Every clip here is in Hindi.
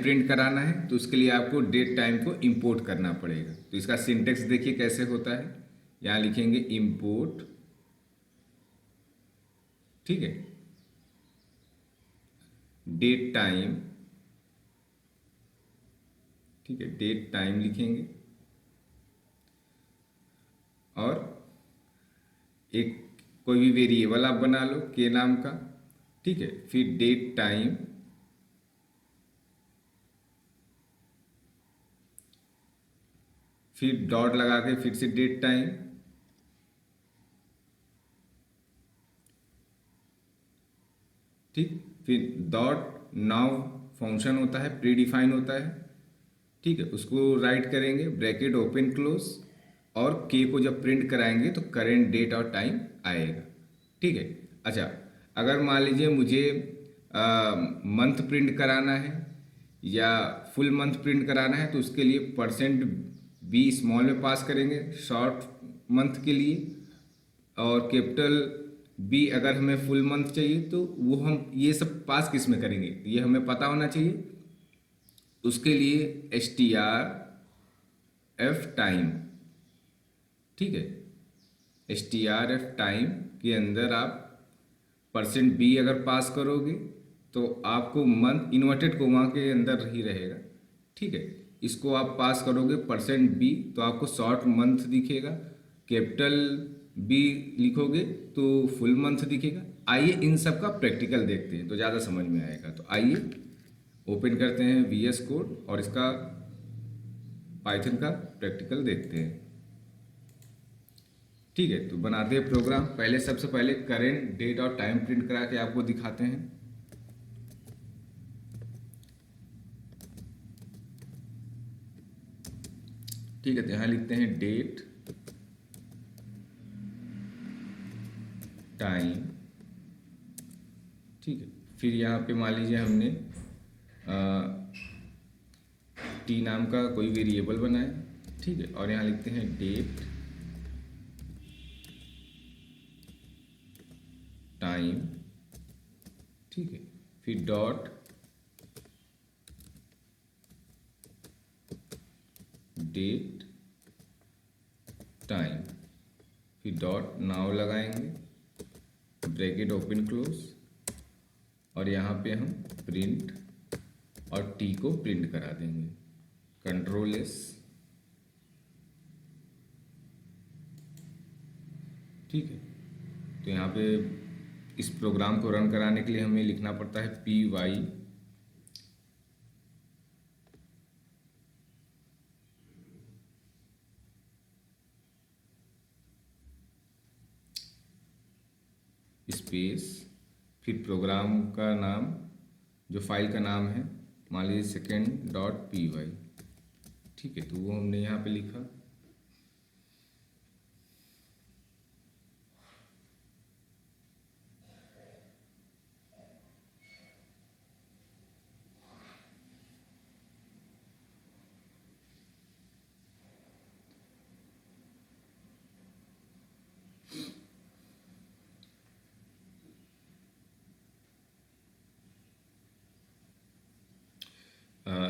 प्रिंट कराना है तो उसके लिए आपको डेट टाइम को इंपोर्ट करना पड़ेगा। तो इसका सिंटेक्स देखिए कैसे होता है। यहाँ लिखेंगे इंपोर्ट, ठीक है, डेट टाइम, ठीक है, डेट टाइम लिखेंगे और एक कोई भी वेरिएबल आप बना लो के नाम का, ठीक है, फिर डेट टाइम, फिर डॉट लगा के फिर से डेट टाइम, ठीक, फिर डॉट नाउ फंक्शन होता है, प्री डिफाइन होता है, ठीक है, उसको राइट करेंगे ब्रैकेट ओपन क्लोज और के को जब प्रिंट कराएंगे तो करेंट डेट और टाइम आएगा, ठीक है। अच्छा, अगर मान लीजिए मुझे मंथ प्रिंट कराना है या फुल मंथ प्रिंट कराना है तो उसके लिए परसेंट बी स्मॉल में पास करेंगे शॉर्ट मंथ के लिए, और कैपिटल बी अगर हमें फुल मंथ चाहिए तो वो हम ये सब पास किस में करेंगे ये हमें पता होना चाहिए। उसके लिए S T R F time, ठीक है, S T R F time के अंदर आप परसेंट बी अगर पास करोगे तो आपको मंथ इन्वर्टेड कोमा के अंदर ही रहेगा, ठीक है। इसको आप पास करोगे परसेंट बी तो आपको शॉर्ट मंथ दिखेगा, कैपिटल बी लिखोगे तो फुल मंथ दिखेगा। आइए इन सब का प्रैक्टिकल देखते हैं तो ज़्यादा समझ में आएगा। तो आइए ओपन करते हैं वी एस कोड और इसका पाइथन का प्रैक्टिकल देखते हैं, ठीक है। तो बनाते हैं प्रोग्राम। पहले सबसे पहले करेंट डेट और टाइम प्रिंट करा के आपको दिखाते हैं। ठीक है, तो यहाँ लिखते हैं डेट टाइम, ठीक है, फिर यहाँ पे मान लीजिए हमने टी नाम का कोई वेरिएबल बनाया, ठीक है, और यहाँ लिखते हैं डेट टाइम, ठीक है, फिर डॉट डेट टाइम, फिर डॉट नाउ लगाएंगे ब्रैकेट ओपन क्लोज और यहाँ पे हम प्रिंट और टी को प्रिंट करा देंगे, कंट्रोल एस, ठीक है। तो यहाँ पे इस प्रोग्राम को रन कराने के लिए हमें लिखना पड़ता है पी वाई स्पेस, फिर प्रोग्राम का नाम जो फाइल का नाम है मान लीजिए सेकेंड डॉट पी वाई, ठीक है, तो वो हमने यहाँ पे लिखा।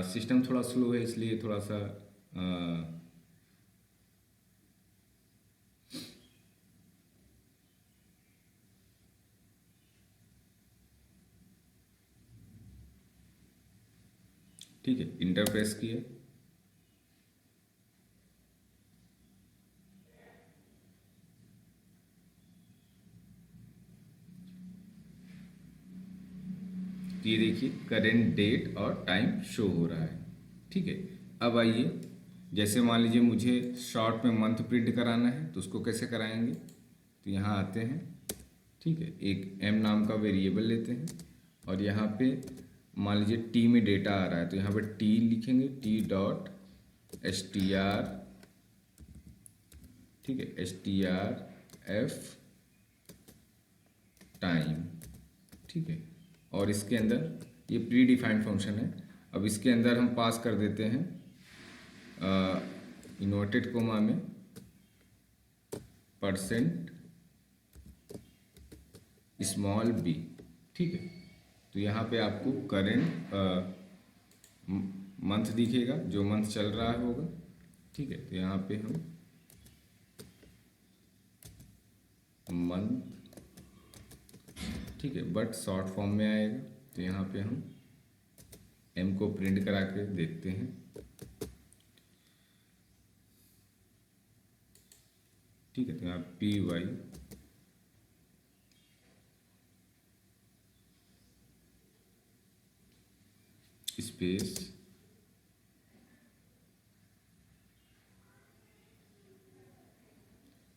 सिस्टम थोड़ा स्लो है इसलिए थोड़ा सा ठीक है, इंटर प्रेस किए, ये देखिए करेंट डेट और टाइम शो हो रहा है, ठीक है। अब आइए, जैसे मान लीजिए मुझे शॉर्ट में मंथ प्रिंट कराना है तो उसको कैसे कराएंगे। तो यहाँ आते हैं, ठीक है, एक एम नाम का वेरिएबल लेते हैं और यहाँ पे मान लीजिए टी में डेटा आ रहा है तो यहाँ पे टी लिखेंगे, T dot S T R, ठीक है, S T R F time, ठीक है, और इसके अंदर ये प्री डिफाइंड फंक्शन है। अब इसके अंदर हम पास कर देते हैं इन्वर्टेड कोमा में परसेंट स्मॉल बी, ठीक है। तो यहाँ पे आपको करेंट मंथ दिखेगा, जो मंथ चल रहा होगा। ठीक है, तो यहाँ पे हम मंथ, ठीक है, बट शॉर्ट फॉर्म में आएगा। तो यहाँ पे हम एम को प्रिंट करा के देखते हैं। ठीक है, तो यहाँ पी वाई स्पेस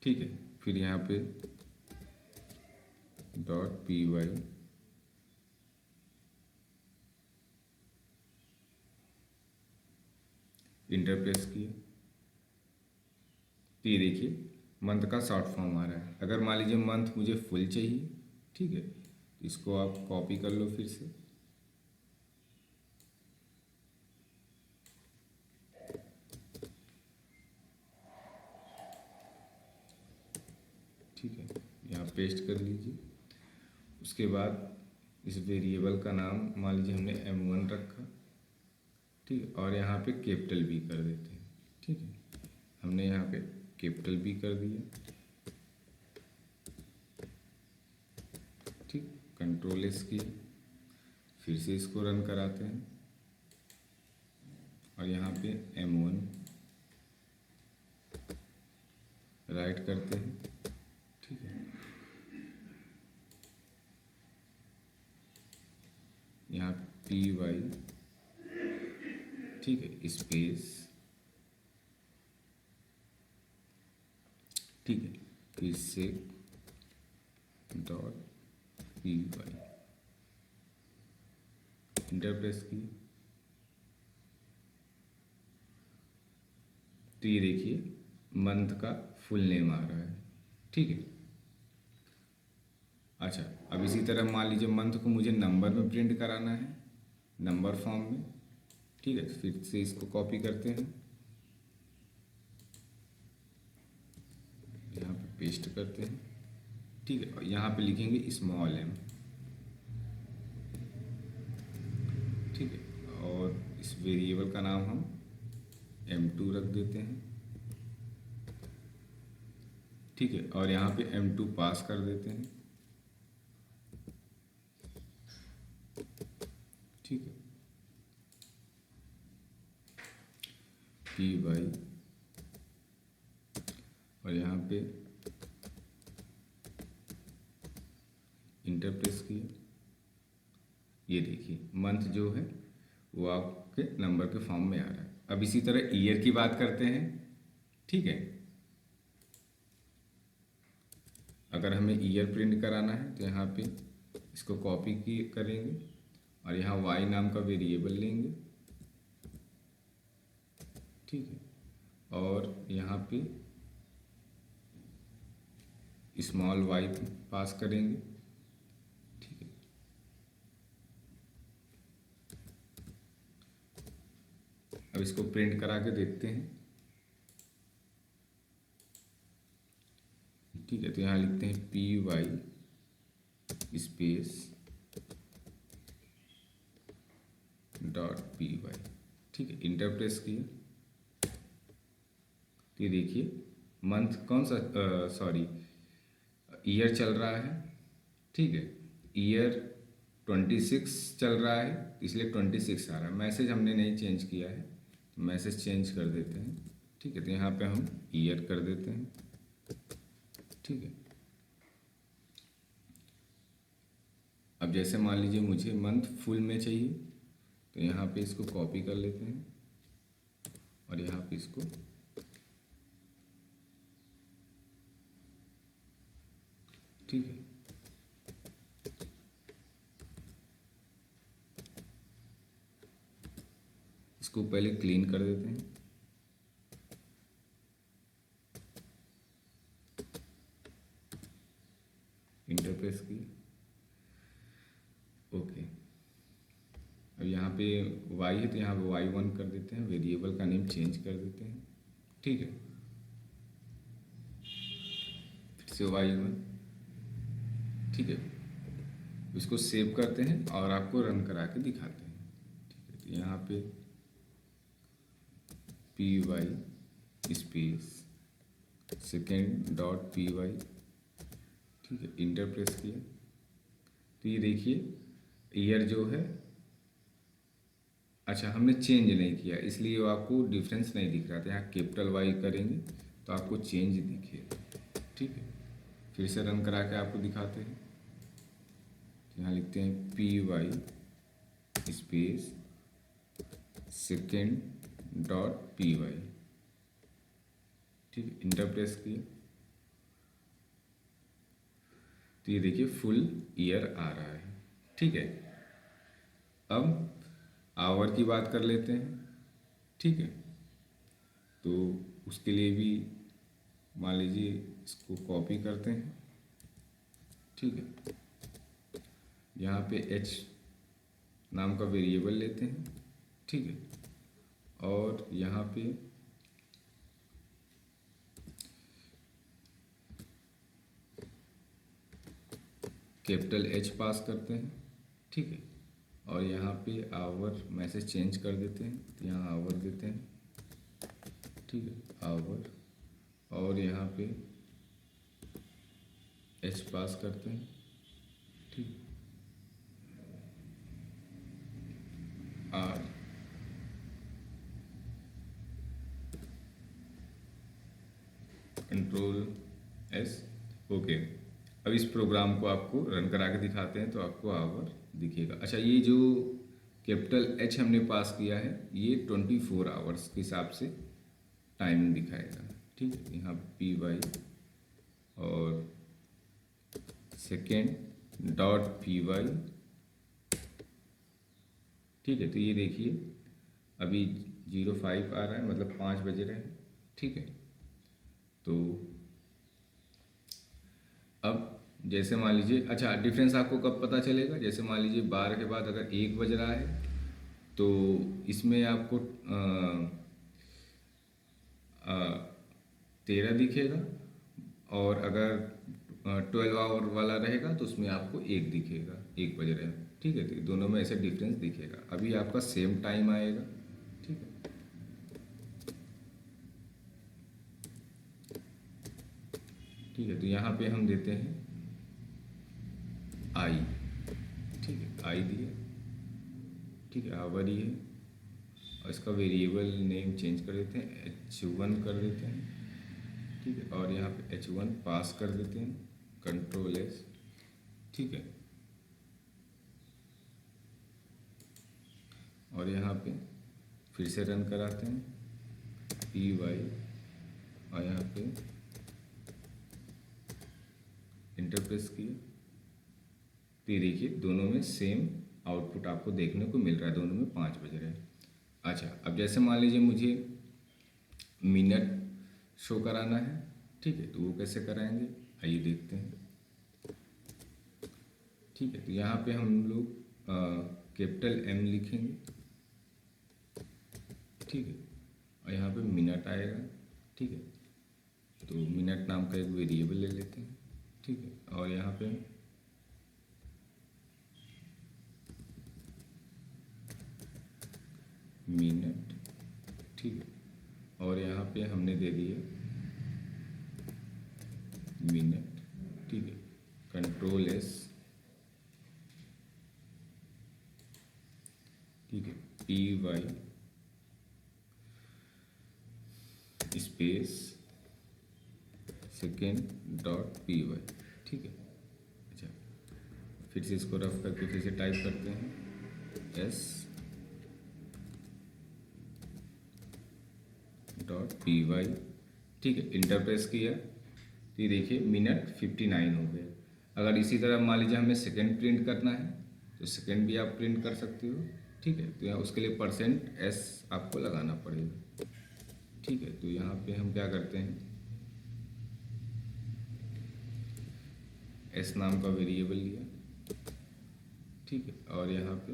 ठीक है, फिर यहाँ पे dot P Y enter press किया। तो ये देखिए मंथ का शॉर्ट फॉर्म आ रहा है। अगर मान लीजिए मंथ मुझे फुल चाहिए, ठीक है, तो इसको आप कॉपी कर लो फिर से। ठीक है, यहाँ पेस्ट कर लीजिए। उसके बाद इस वेरिएबल का नाम मान लीजिए हमने M1 रखा। ठीक है, और यहाँ पे कैपिटल बी कर देते हैं। ठीक है, हमने यहाँ पे कैपिटल बी कर दिया। ठीक, कंट्रोल एस की, फिर से इसको रन कराते हैं और यहाँ पे M1 राइट करते हैं। ठीक है, यहाँ पी वाई, ठीक है, स्पेस, ठीक है, फिर से dot P Y enter press की। तो ये देखिए मंथ का फुल नेम आ रहा है। ठीक है, अच्छा, अब इसी तरह मान लीजिए मंथ को मुझे नंबर में प्रिंट कराना है, नंबर फॉर्म में। ठीक है, तो फिर से इसको कॉपी करते हैं, यहाँ पे पेस्ट करते हैं। ठीक है, और यहाँ पे लिखेंगे स्मॉल एम। ठीक है, और इस वेरिएबल का नाम हम M2 रख देते हैं। ठीक है, और यहाँ पे M2 पास कर देते हैं। ठीक है, पी वाई और यहाँ पे इंटर प्रेस किया। ये देखिए मंथ जो है वो आपके नंबर के फॉर्म में आ रहा है। अब इसी तरह ईयर की बात करते हैं। ठीक है, अगर हमें ईयर प्रिंट कराना है तो यहाँ पे इसको कॉपी की करेंगे और यहाँ वाई नाम का वेरिएबल लेंगे। ठीक है, और यहाँ पे स्मॉल वाई पास करेंगे। ठीक है, अब इसको प्रिंट करा के देखते हैं। ठीक है, तो यहाँ लिखते हैं P Y space dot P Y. ठीक है, इंटर प्रेस किया। तो ये देखिए मंथ कौन सा, सॉरी, ईयर चल रहा है। ठीक है, ईयर 26 चल रहा है, इसलिए 26 आ रहा है। मैसेज हमने नहीं चेंज किया है, तो मैसेज चेंज कर देते हैं। ठीक है, तो यहाँ पे हम ईयर कर देते हैं। ठीक है, अब जैसे मान लीजिए मुझे मंथ फुल में चाहिए, तो यहाँ पे इसको कॉपी कर लेते हैं और यहाँ पे इसको ठीक है, इसको पहले क्लीन कर देते हैं। इंटर प्रेस की, ओके। अब यहाँ पे वाई है तो यहाँ पे y1 कर देते हैं, वेरिएबल का नेम चेंज कर देते हैं। ठीक है, फिर से y1। ठीक है, इसको सेव करते हैं और आपको रन करा के दिखाते हैं। ठीक है, तो यहाँ पे P Y space second dot P Y, ठीक है, इंटर प्रेस किया। तो ये देखिए ईयर जो है, अच्छा हमने चेंज नहीं किया इसलिए वो आपको डिफरेंस नहीं दिख रहा था। यहाँ कैपिटल वाई करेंगे तो आपको चेंज दिखेगा, ठीक है। फिर से रन करा के आपको दिखाते हैं। तो यहाँ लिखते हैं P Y space second dot P Y, ठीक है, इंटर प्रेस किए। तो ये देखिए फुल ईयर आ रहा है, ठीक है। अब आवर की बात कर लेते हैं, ठीक है। तो उसके लिए भी मान लीजिए इसको कॉपी करते हैं, ठीक है। यहाँ पे h नाम का वेरिएबल लेते हैं, ठीक है। और यहाँ पे कैपिटल H पास करते हैं, ठीक है। और यहाँ पे आवर मैसेज चेंज कर देते हैं, तो यहाँ आवर देते हैं, ठीक है, आवर। और यहाँ पे H पास करते हैं, ठीक, आर, कंट्रोल एस, ओके। अब इस प्रोग्राम को आपको रन करा के दिखाते हैं तो आपको आवर दिखेगा। अच्छा ये जो कैपिटल H हमने पास किया है ये 24 आवर्स के हिसाब से टाइमिंग दिखाएगा, ठीक है। यहाँ पी वाई और सेकेंड डॉट पी वाई, ठीक है। तो ये देखिए अभी 05 आ रहा है, मतलब 5 बज रहे हैं, ठीक है। तो अब जैसे मान लीजिए, अच्छा डिफरेंस आपको कब पता चलेगा, जैसे मान लीजिए 12 के बाद अगर 1 बज रहा है तो इसमें आपको 13 दिखेगा। और अगर 12 आवर वाला रहेगा तो उसमें आपको 1 दिखेगा, 1 बज रहे हैं, ठीक है। तो दोनों में ऐसे डिफरेंस दिखेगा। अभी आपका सेम टाइम आएगा, ठीक है। ठीक है, तो यहाँ पे हम देते हैं आई, ठीक है, आई दिए, ठीक है, आवर ही है। और इसका वेरिएबल नेम चेंज कर देते हैं, H1 कर देते हैं, ठीक है। और यहाँ पे H1 पास कर देते हैं, कंट्रोल एस, ठीक है। और यहाँ पे फिर से रन कराते हैं पी वाई, और यहाँ पे इंटर प्रेस किए। तो ये देखिए दोनों में सेम आउटपुट आपको देखने को मिल रहा है, दोनों में 5 बज रहे हैं। अच्छा अब जैसे मान लीजिए मुझे मिनट शो कराना है, ठीक है, तो वो कैसे कराएंगे आइए देखते हैं, ठीक है। तो यहाँ पे हम लोग कैपिटल M लिखेंगे, ठीक है। और यहाँ पे मिनट आएगा, ठीक है। तो मिनट नाम का एक वेरिएबल ले लेते हैं, ठीक है। और यहाँ पे मिनट, ठीक है। और यहाँ पे हमने दे दिए मिनट, ठीक है, कंट्रोल एस, ठीक है, P Y space second dot P Y, ठीक है। अच्छा फिर से इसको रफ करके फिर से टाइप करते हैं एस डॉट पी वाई, ठीक है, इंटर प्रेस किया। तो ये देखिए मिनट 59 हो गए। अगर इसी तरह मान लीजिए हमें सेकेंड प्रिंट करना है तो सेकेंड भी आप प्रिंट कर सकते हो, ठीक है। तो यहाँ उसके लिए %s आपको लगाना पड़ेगा, ठीक है। तो यहाँ पे हम क्या करते हैं, s नाम का वेरिएबल लिया, ठीक है। और यहाँ पे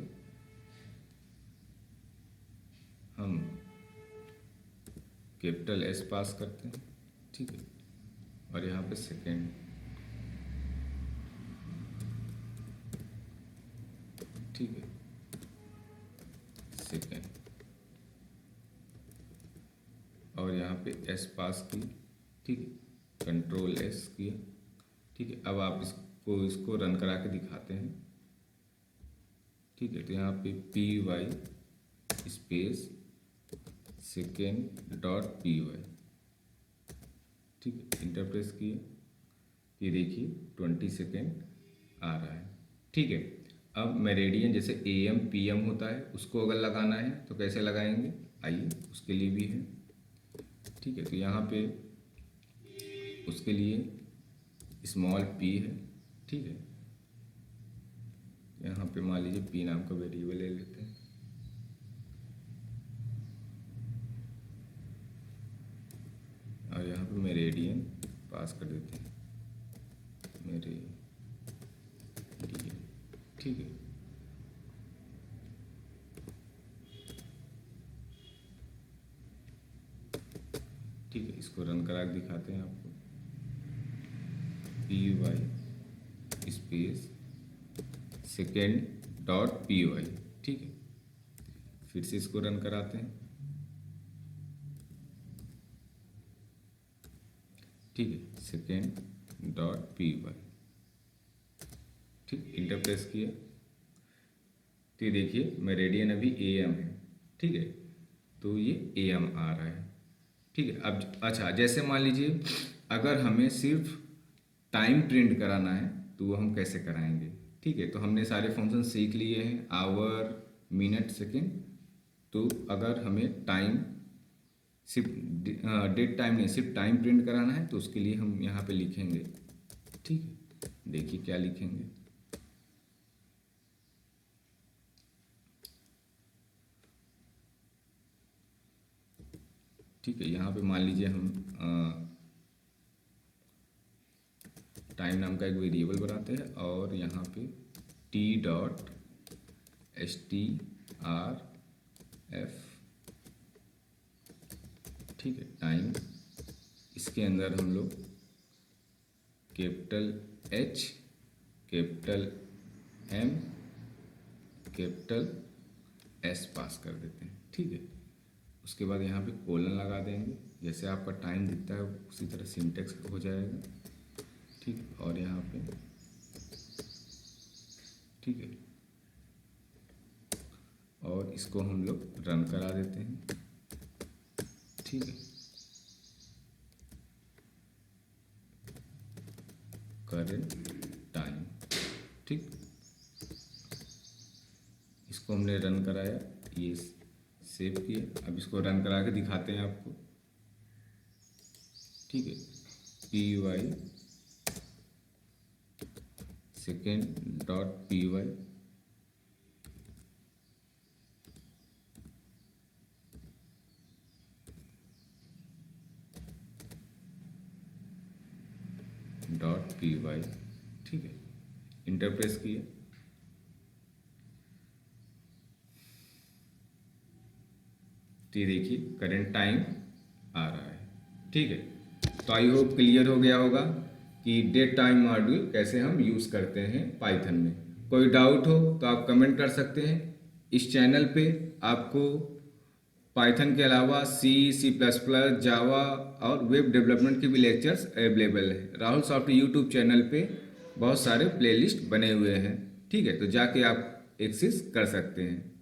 हम कैपिटल S पास करते हैं, ठीक है। और यहाँ पे सेकेंड, ठीक है, सेकेंड, एस पास किया, ठीक है, कंट्रोल एस किया, ठीक है। अब आप इसको रन करा के दिखाते हैं, ठीक है। तो यहाँ पे P Y space second dot P Y, ठीक है, इंटर प्रेस किए, ये देखिए 20 सेकेंड आ रहा है, ठीक है। अब मेरिडियन जैसे AM PM होता है, उसको अगर लगाना है तो कैसे लगाएंगे, आइए उसके लिए भी है, ठीक है। तो यहाँ पे उसके लिए स्मॉल p है, ठीक है। यहाँ पे मान लीजिए p नाम का वेरिएबल ले लेते हैं, और यहाँ पे मेरिडियन पास कर देते हैं, मेरिडियन, ठीक है। ठीक है, इसको रन करा के दिखाते हैं आपको, P Y space second dot P Y, ठीक है। फिर से इसको रन कराते हैं, ठीक है, सेकेंड डॉट पी वाई, ठीक, इंटर प्रेस किया, तो ये देखिए मेरिडियन अभी AM है, ठीक है। तो ये AM आ रहा है, ठीक है। अब अच्छा, जैसे मान लीजिए अगर हमें सिर्फ टाइम प्रिंट कराना है तो वो हम कैसे कराएंगे, ठीक है। तो हमने सारे फंक्शन सीख लिए हैं, आवर, मिनट, सेकेंड। तो अगर हमें टाइम सिर्फ डेट टाइम नहीं, सिर्फ टाइम प्रिंट कराना है तो उसके लिए हम यहाँ पे लिखेंगे, ठीक है। देखिए क्या लिखेंगे, ठीक है। यहाँ पे मान लीजिए हम टाइम नाम का एक वेरिएबल बनाते हैं और यहाँ पे t डॉट strf, ठीक है, टाइम, इसके अंदर हम लोग capital H, capital M, capital S पास कर देते हैं, ठीक है। उसके बाद यहाँ पे कोलन लगा देंगे, जैसे आपका टाइम दिखता है उसी तरह सिंटेक्स हो जाएगा, ठीक है। और यहाँ पे, ठीक है, और इसको हम लोग रन करा देते हैं, ठीक है। करेंट टाइम, ठीक, इसको हमने रन कराया, ये सेव किए। अब इसको रन करा के दिखाते हैं आपको, ठीक है, P Y second dot P Y, dot P Y, ठीक है, इंटर प्रेस किए, तो ये देखिए करंट टाइम आ रहा है, ठीक है। तो आई होप क्लियर हो गया होगा कि डेट टाइम मॉड्यूल कैसे हम यूज़ करते हैं पाइथन में। कोई डाउट हो तो आप कमेंट कर सकते हैं। इस चैनल पे आपको पाइथन के अलावा C++, जावा और वेब डेवलपमेंट के भी लेक्चर्स अवेलेबल है। राहुल सॉफ्ट यूट्यूब चैनल पे बहुत सारे प्लेलिस्ट बने हुए हैं, ठीक है। तो जाके आप एक्सेस कर सकते हैं।